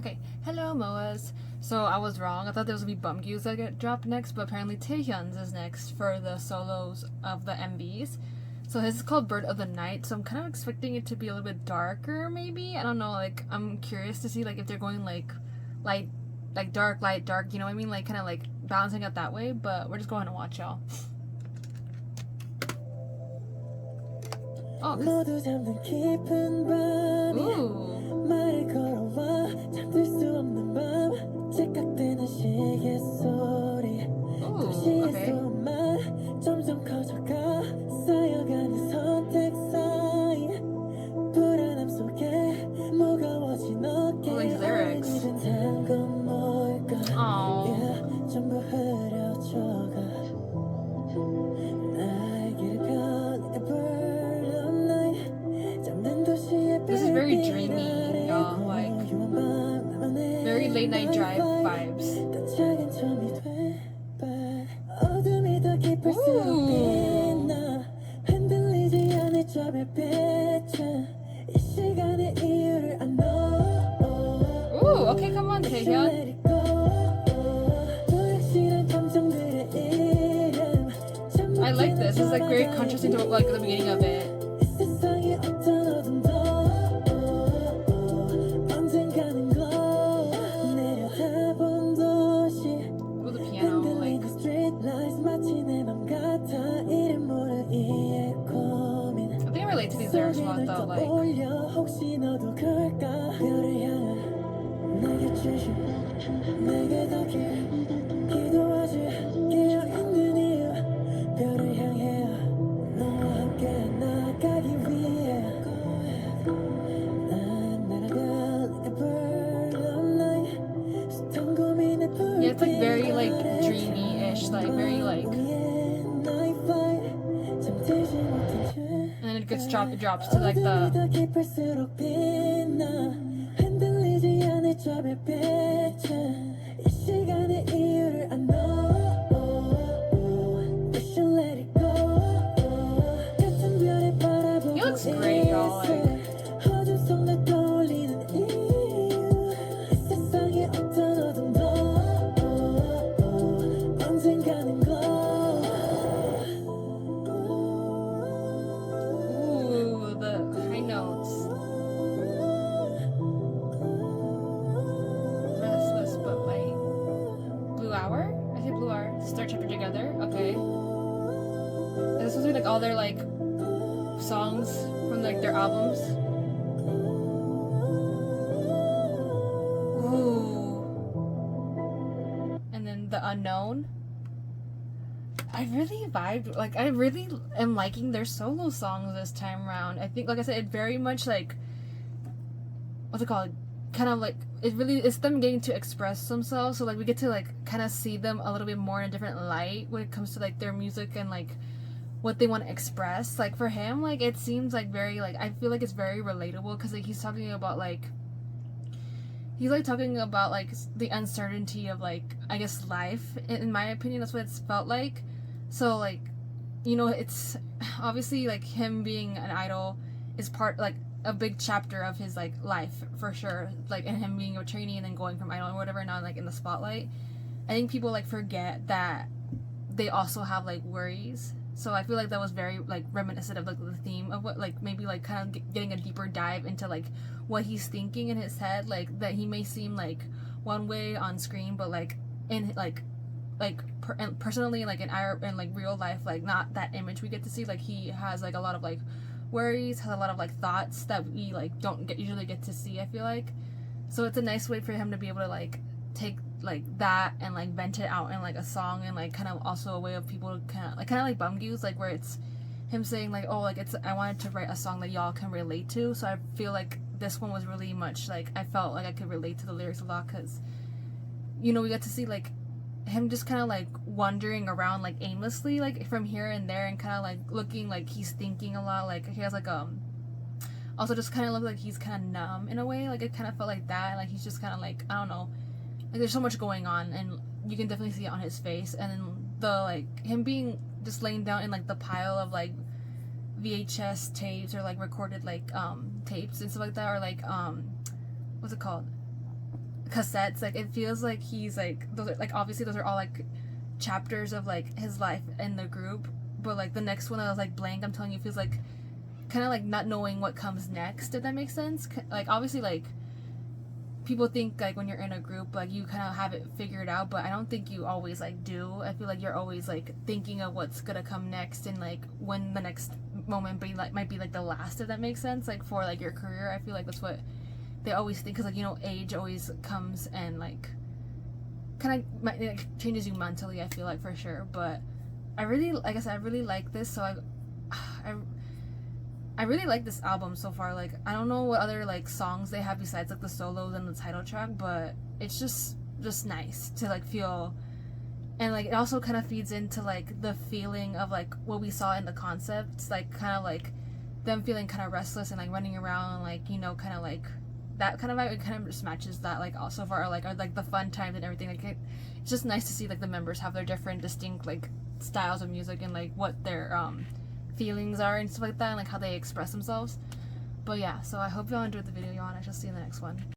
Okay, hello Moas. So I was wrong. I thought there was gonna be Bumgyu's that get dropped next, but apparently Taehyun's is next for the solos of the MVs. So his is called Bird of the Night. So I'm kind of expecting it to be a little bit darker, maybe. I don't know. Like I'm curious to see like if they're going light, like dark, light, dark. You know what I mean? Like kind of like balancing out that way. But we're just going to watch y'all. Oh. 모두 잠든 깊은 밤이 말을 걸어와 잠들 수 없는 밤 찌깍대는 시계 소리 도시의 소음만 점점 커져가 쌓여가는 선택 사이 불안함 속에 무거워진 어깨에 어린이된 단건 뭘까 yeah, 전부 흐려져가 날개를 펴 like a bird. This is very dreamy, y'all. Like very late night drive vibes. Ooh, okay, come on, Taehyun. I like this. It's like very contrasting to like the beginning of it. I think I relate to these lyrics a lot though, like yeah, it's like very like dreamy-ish, like very like, and then it gets dropped. It drops to like the. He looks great, y'all. Like. Start chapter together, okay. And this was like all their like songs from like their albums. Ooh. And then The Unknown. I really vibed, like I really am liking their solo songs this time around. I think, like I said, it very much like, what's it called? Kind of like it's them getting to express themselves, so like we get to like kind of see them a little bit more in a different light when it comes to like their music and like what they want to express. Like for him, like it seems like very like, I feel like it's very relatable because like he's talking about like the uncertainty of like, I guess, life. In my opinion, that's what it's felt like. So like, you know, it's obviously like him being an idol is part like a big chapter of his like life for sure, like, and him being a trainee and then going from idol and whatever, now like in the spotlight. I think people like forget that they also have like worries. So I feel like that was very like reminiscent of like the theme of what like maybe like kind of getting a deeper dive into like what he's thinking in his head, like that he may seem like one way on screen, but like in personally like in like real life, like not that image we get to see. Like he has like a lot of like worries, has a lot of like thoughts that we like don't usually get to see, I feel like. So it's a nice way for him to be able to like take like that and like vent it out in like a song, and like kind of also a way of people kind of like Bumgyu's, like where it's him saying like, oh, like I wanted to write a song that y'all can relate to. So I feel like this one was really much like, I felt like I could relate to the lyrics a lot, because you know we got to see like him just kind of like wandering around like aimlessly, like from here and there, and kind of like looking like he's thinking a lot. Like he has like also just kind of look like he's kind of numb in a way. Like it kind of felt like that, like he's just kind of like, I don't know, like there's so much going on, and you can definitely see it on his face. And then the like him being just laying down in like the pile of like VHS tapes or like recorded like tapes and stuff like that, or like what's it called, cassettes, like it feels like he's like, those are like, obviously those are all like chapters of like his life in the group, but like the next one that was like blank, I'm telling you, feels like kind of like not knowing what comes next, if that makes sense. Like obviously like people think like when you're in a group like you kind of have it figured out, but I don't think you always like do. I feel like you're always like thinking of what's gonna come next and like when the next moment be like might be like the last, if that makes sense, like for like your career. I feel like that's what they always think, because like, you know, age always comes and like kind of like changes you mentally, I feel like, for sure. But I really, like I said, I really like this. So I really like this album so far. Like I don't know what other like songs they have besides like the solos and the title track, but it's just nice to like feel. And like it also kind of feeds into like the feeling of like what we saw in the concepts, like kind of like them feeling kind of restless and like running around and like, you know, kind of like that kind of vibe. It kind of just matches that like also far, or like the fun times and everything. Like it's just nice to see like the members have their different distinct like styles of music and like what their feelings are and stuff like that, and like how they express themselves. But yeah, so I hope y'all enjoyed the video, y'all, and I shall see you in the next one.